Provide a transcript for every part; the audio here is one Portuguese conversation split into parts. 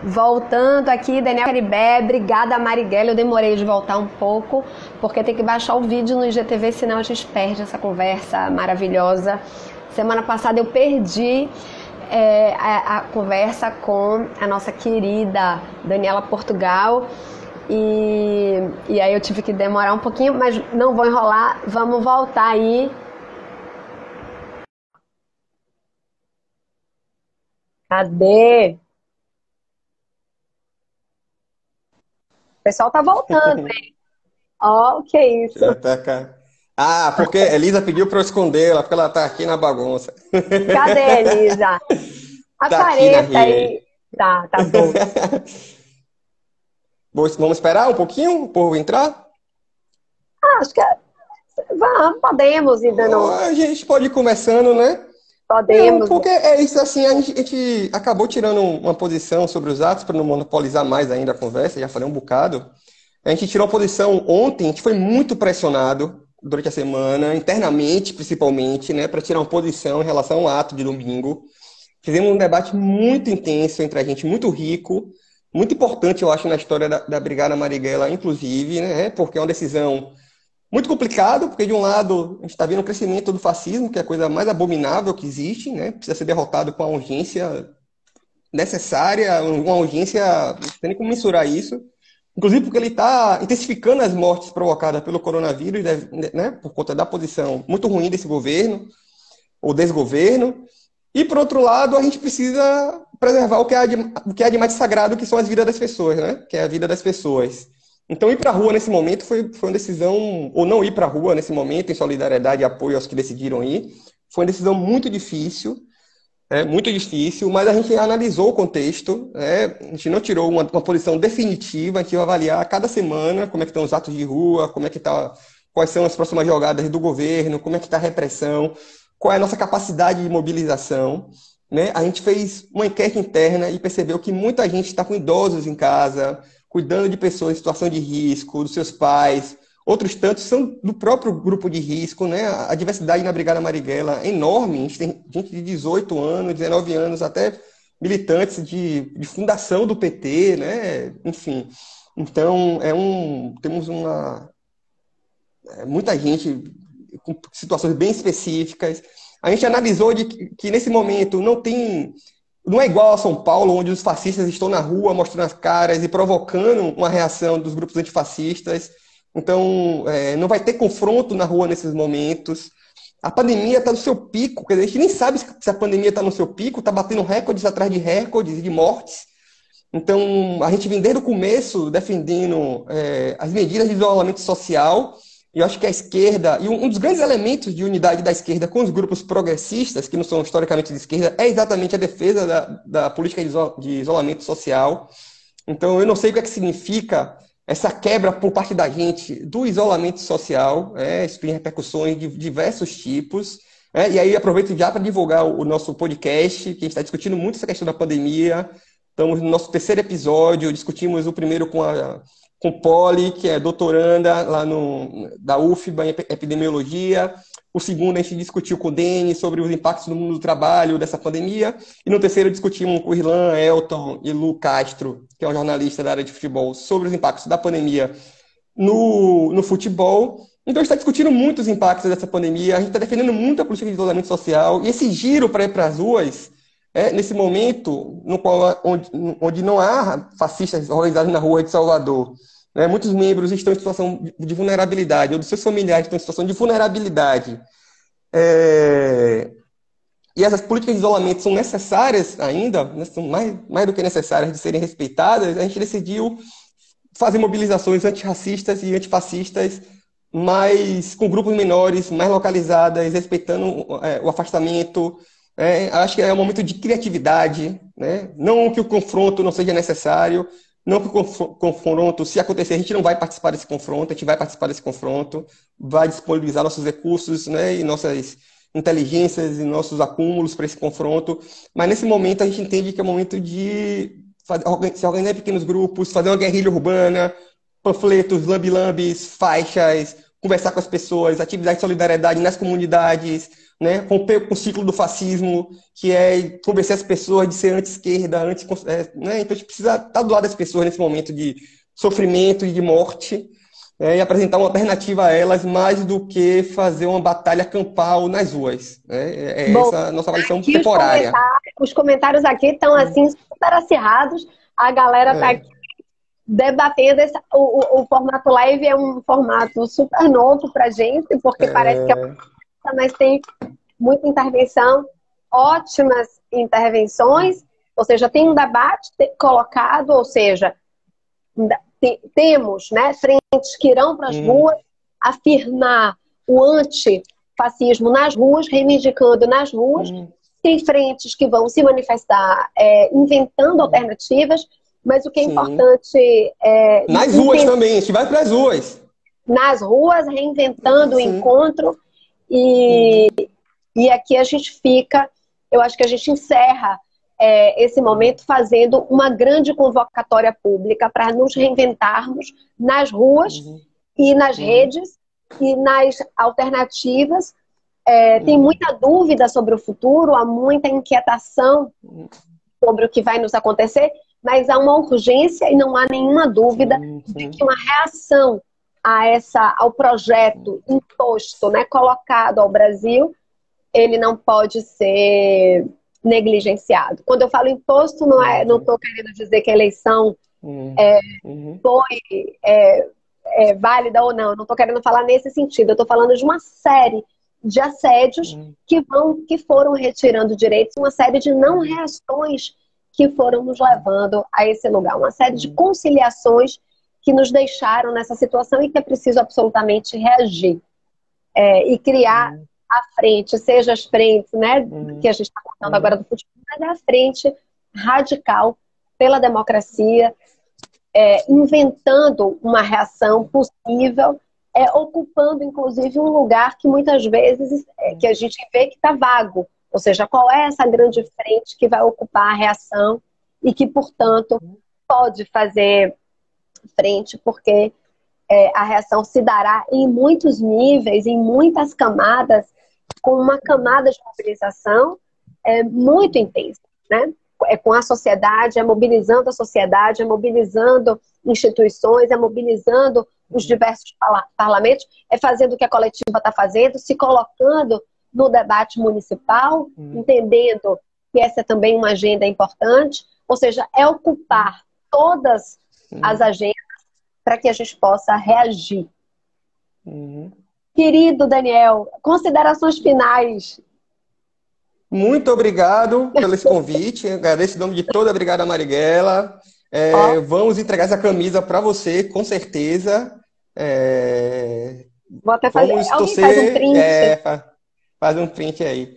Voltando aqui, Daniel Caribé, obrigada Marighella, eu demorei de voltar um pouco, porque tem que baixar o vídeo no IGTV, senão a gente perde essa conversa maravilhosa. Semana passada eu perdi a conversa com a nossa querida Daniela Portugal, e aí eu tive que demorar um pouquinho, mas não vou enrolar, vamos voltar aí. Cadê? O pessoal tá voltando, ó, que isso. Já tá cá. Ah, porque Elisa pediu para eu esconder ela, porque ela tá aqui na bagunça. Cadê, Elisa? Tá aqui na Apareça aí. rede. Tá bom. Vamos esperar um pouquinho o povo entrar? Acho que vamos, podemos ir Ou dando. a gente pode ir conversando, né? Não, Podemos. porque é isso assim, a gente acabou tirando uma posição sobre os atos para não monopolizar mais ainda a conversa, já falei um bocado. A gente tirou uma posição ontem, a gente foi muito pressionado durante a semana, internamente principalmente, né, para tirar uma posição em relação ao ato de domingo. Fizemos um debate muito intenso entre a gente, muito rico, muito importante, eu acho, na história da Brigada Marighella, inclusive, né, porque é uma decisão muito complicada, porque de um lado a gente está vendo o crescimento do fascismo, que é a coisa mais abominável que existe, né, precisa ser derrotado com a urgência necessária, uma urgência, não tem nem como mensurar isso. Inclusive porque ele está intensificando as mortes provocadas pelo coronavírus, né, por conta da posição muito ruim desse governo, ou desgoverno. E, por outro lado, a gente precisa preservar o que há de mais sagrado, que são as vidas das pessoas, né? Que é a vida das pessoas. Então, ir para a rua nesse momento foi uma decisão, ou não ir para a rua nesse momento, em solidariedade e apoio aos que decidiram ir, foi uma decisão muito difícil, muito difícil, mas a gente analisou o contexto, né? A gente não tirou uma posição definitiva, a gente vai avaliar a cada semana como é que estão os atos de rua, como é que tá, quais são as próximas jogadas do governo, como é que está a repressão, qual é a nossa capacidade de mobilização, né? A gente fez uma enquete interna e percebeu que muita gente está com idosos em casa, cuidando de pessoas em situação de risco, dos seus pais. Outros tantos são do próprio grupo de risco, né? A diversidade na Brigada Marighella é enorme. A gente tem gente de 18 anos, 19 anos, até militantes de fundação do PT, né? Enfim. Então, temos muita gente com situações bem específicas. A gente analisou que nesse momento não é igual a São Paulo, onde os fascistas estão na rua mostrando as caras e provocando uma reação dos grupos antifascistas. Então, não vai ter confronto na rua nesses momentos. A pandemia está no seu pico, quer dizer, a gente nem sabe se a pandemia está no seu pico, está batendo recordes atrás de recordes de mortes. Então, a gente vem desde o começo defendendo as medidas de isolamento social, e eu acho que a esquerda, e um dos grandes elementos de unidade da esquerda com os grupos progressistas, que não são historicamente de esquerda, é exatamente a defesa da política de isolamento social. Então, eu não sei o que é que significa essa quebra por parte da gente do isolamento social, isso tem repercussões de diversos tipos. E aí aproveito já para divulgar o nosso podcast, que a gente está discutindo muito essa questão da pandemia. Estamos no nosso terceiro episódio, discutimos o primeiro com Polly, que é doutoranda lá da UFBA em epidemiologia. O segundo a gente discutiu com o Denis sobre os impactos no mundo do trabalho dessa pandemia. E no terceiro discutimos com o Irlan, Elton e Lu Castro, que é um jornalista da área de futebol, sobre os impactos da pandemia no futebol. Então a gente está discutindo muito os impactos dessa pandemia, a gente está defendendo muito a política de isolamento social. E esse giro para ir para as ruas, nesse momento no qual, onde não há fascistas organizados na rua de Salvador, né? Muitos membros estão em situação de vulnerabilidade, ou dos seus familiares estão em situação de vulnerabilidade. E essas políticas de isolamento são necessárias ainda, né? São mais do que necessárias de serem respeitadas. A gente decidiu fazer mobilizações antirracistas e antifascistas, mas com grupos menores, mais localizadas, respeitando o afastamento. Acho que é um momento de criatividade, né? Não que o confronto não seja necessário, não que o confronto, se acontecer, a gente não vai participar desse confronto, a gente vai participar desse confronto, vai disponibilizar nossos recursos, né, e nossas inteligências e nossos acúmulos para esse confronto, mas nesse momento a gente entende que é o momento de se organizar em pequenos grupos, fazer uma guerrilha urbana, panfletos, lambi-lambis, faixas, conversar com as pessoas, atividade de solidariedade nas comunidades, né, romper com o ciclo do fascismo, que é convencer as pessoas de ser anti-esquerda, né, então a gente precisa estar do lado das pessoas nesse momento de sofrimento e de morte, e apresentar uma alternativa a elas mais do que fazer uma batalha campal nas ruas, né? É Bom, essa a nossa avaliação aqui temporária. os comentários aqui estão assim super acirrados. A galera está É, aqui debatendo. O formato live é um formato super novo para gente, porque parece que é é, uma, mas tem muita intervenção, ótimas intervenções, ou seja, tem um debate colocado, ou seja, temos, né, frentes que irão para as hum, ruas afirmar o antifascismo nas ruas, reivindicando nas ruas. hum, Tem frentes que vão se manifestar inventando alternativas, mas o que é sim. importante é Nas ruas entender também, a gente vai para as ruas. nas ruas, reinventando o Sim. encontro, e, Uhum, e aqui a gente fica, eu acho que a gente encerra esse uhum, momento fazendo uma grande convocatória pública para nos reinventarmos nas ruas uhum, e nas uhum, redes e nas alternativas. Tem uhum, muita dúvida sobre o futuro, há muita inquietação uhum, sobre o que vai nos acontecer, mas há uma urgência e não há nenhuma dúvida sim, de sim. que uma reação ao projeto imposto, né, colocado ao Brasil, ele não pode ser negligenciado. Quando eu falo imposto, não Uhum, estou querendo dizer que a eleição uhum, uhum, foi é, válida ou não. Eu não estou querendo falar nesse sentido. Eu estou falando de uma série de assédios uhum, que foram retirando direitos, uma série de não uhum, reações que foram nos levando a esse lugar, uma série de uhum, conciliações que nos deixaram nessa situação e que é preciso absolutamente reagir e criar uhum, à frente, seja as frentes, né, que uhum, a gente está contando agora uhum, do futebol, mas é a frente radical pela democracia, inventando uma reação possível, ocupando inclusive um lugar que muitas vezes que a gente vê que está vago. Ou seja, qual é essa grande frente que vai ocupar a reação e que, portanto, pode fazer frente, porque a reação se dará em muitos níveis, em muitas camadas, com uma camada de mobilização muito intensa, né? Com a sociedade, mobilizando a sociedade, mobilizando instituições, mobilizando os diversos parlamentos, fazendo o que a coletiva está fazendo, se colocando no debate municipal, uhum, entendendo que essa é também uma agenda importante, ou seja, é ocupar todas as uhum, agendas para que a gente possa reagir. uhum. Querido Daniel, considerações finais. Muito obrigado pelo esse convite. Agradeço em nome de toda a Brigada Marighella. Ó, Vamos entregar essa camisa para você, com certeza. É, vou até fazer. vamos Alguém faz um torcer. print? Faz um print aí.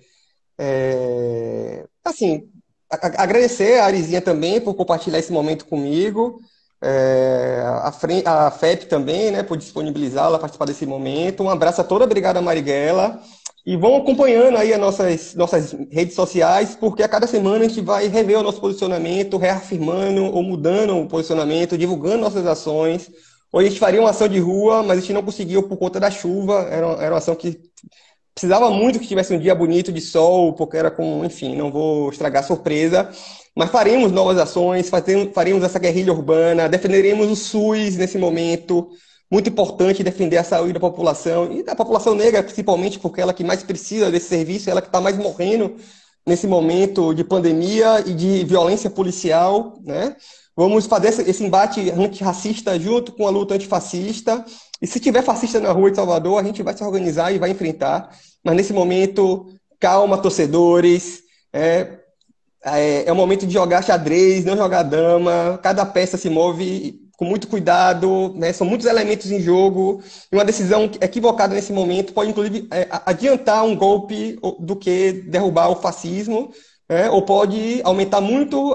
Assim, agradecer a Arizinha também por compartilhar esse momento comigo. A FEP também, né, por disponibilizá-la, participar desse momento. Um abraço a toda a Brigada Marighella. E vão acompanhando aí as nossas redes sociais, porque a cada semana a gente vai rever o nosso posicionamento, reafirmando ou mudando o posicionamento, divulgando nossas ações. Hoje a gente faria uma ação de rua, mas a gente não conseguiu por conta da chuva. Era uma ação que precisava muito que tivesse um dia bonito de sol, porque era com, enfim, não vou estragar a surpresa. Mas faremos novas ações, faremos essa guerrilha urbana, defenderemos o SUS nesse momento. Muito importante defender a saúde da população, e da população negra, principalmente, porque ela que mais precisa desse serviço, ela que está mais morrendo nesse momento de pandemia e de violência policial, né? Vamos fazer esse embate antirracista junto com a luta antifascista. E se tiver fascista na rua de Salvador, a gente vai se organizar e vai enfrentar. Mas nesse momento, calma, torcedores. É um momento de jogar xadrez, não jogar dama. Cada peça se move com muito cuidado, né? São muitos elementos em jogo. E uma decisão equivocada nesse momento pode, inclusive, adiantar um golpe do que derrubar o fascismo, né? Ou pode aumentar muito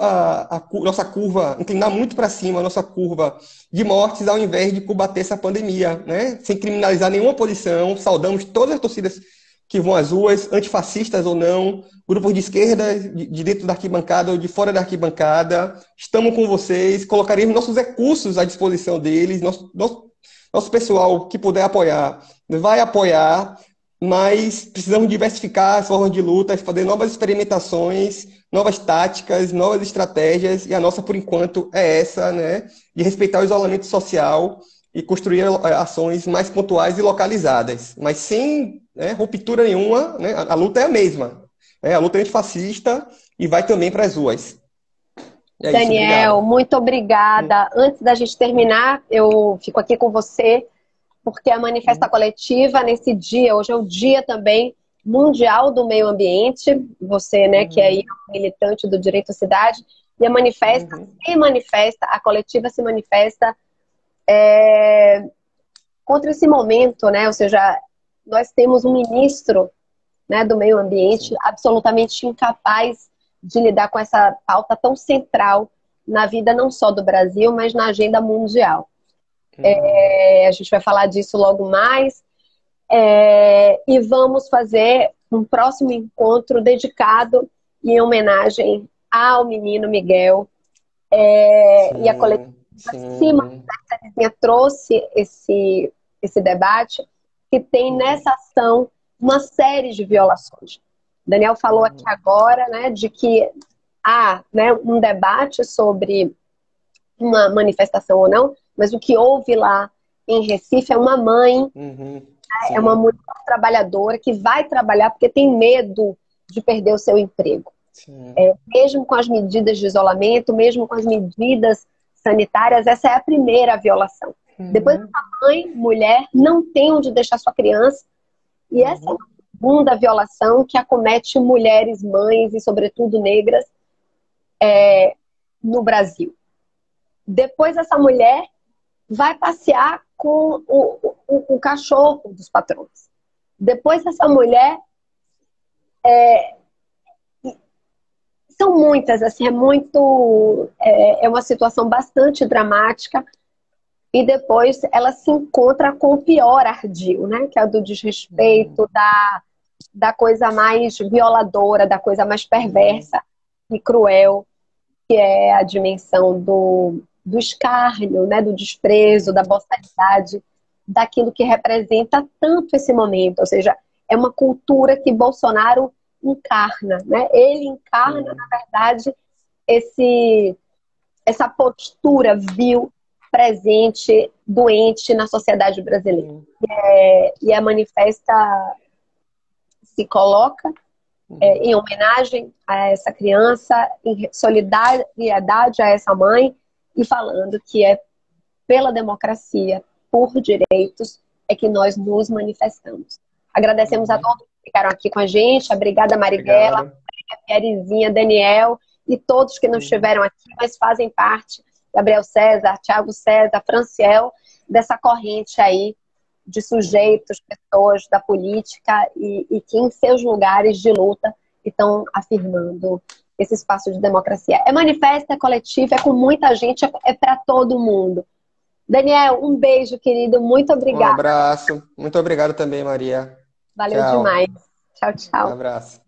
nossa curva, inclinar muito para cima a nossa curva de mortes, ao invés de combater essa pandemia, né? Sem criminalizar nenhuma posição. Saudamos todas as torcidas que vão às ruas, antifascistas ou não, grupos de esquerda, de dentro da arquibancada ou de fora da arquibancada. Estamos com vocês, colocaremos nossos recursos à disposição deles, nosso pessoal que puder apoiar, vai apoiar. mas precisamos diversificar as formas de luta, fazer novas experimentações, novas táticas, novas estratégias, e a nossa, por enquanto, é essa, né? De respeitar o isolamento social e construir ações mais pontuais e localizadas, mas sem, né, ruptura nenhuma, né? A luta é a mesma, né? A luta é antifascista e vai também para as ruas. É isso, Daniel, obrigado. muito obrigada. Antes da gente terminar, eu fico aqui com você, porque a Manifesta Coletiva, nesse dia, hoje é o dia também mundial do meio ambiente, você, né, que é aí militante do direito à cidade, e a Manifesta se manifesta, a coletiva se manifesta contra esse momento, né, ou seja, nós temos um ministro, né, do meio ambiente absolutamente incapaz de lidar com essa pauta tão central na vida não só do Brasil, mas na agenda mundial. A gente vai falar disso logo mais. E vamos fazer um próximo encontro dedicado em homenagem ao menino Miguel. E a coletiva trouxe esse debate, que tem nessa ação uma série de violações. Daniel falou aqui agora, né, de que há, né, um debate sobre uma manifestação ou não, mas o que houve lá em Recife é uma mãe, é uma mulher trabalhadora que vai trabalhar porque tem medo de perder o seu emprego. Mesmo com as medidas de isolamento, mesmo com as medidas sanitárias, essa é a primeira violação. Depois, a mãe, mulher, não tem onde deixar sua criança, e essa é a segunda violação que acomete mulheres, mães e, sobretudo, negras no Brasil. Depois, essa mulher vai passear com o cachorro dos patrões. Depois, essa mulher... São muitas, assim, é uma situação bastante dramática, e depois ela se encontra com o pior ardil, né? Que é o do desrespeito, da coisa mais violadora, da coisa mais perversa e cruel, que é a dimensão do escárnio, né? Do desprezo, da boçalidade, daquilo que representa tanto esse momento. Ou seja, é uma cultura que Bolsonaro encarna, né? Ele encarna, na verdade, essa postura vil, presente, doente na sociedade brasileira. E a Manifesta se coloca em homenagem a essa criança, em solidariedade a essa mãe, e falando que é pela democracia, por direitos, é que nós nos manifestamos. Agradecemos a todos que ficaram aqui com a gente, a Brigada Marighella, a Pierizinha, Daniel e todos que não estiveram aqui, mas fazem parte, Gabriel César, Thiago César, Franciel, dessa corrente aí de sujeitos, pessoas da política e que em seus lugares de luta estão afirmando esse espaço de democracia. É manifesta, é coletivo, é com muita gente, é para todo mundo. Daniel, um beijo, querido, muito obrigada. Um abraço, muito obrigado também, Maria. Valeu demais. Tchau, tchau. Um abraço.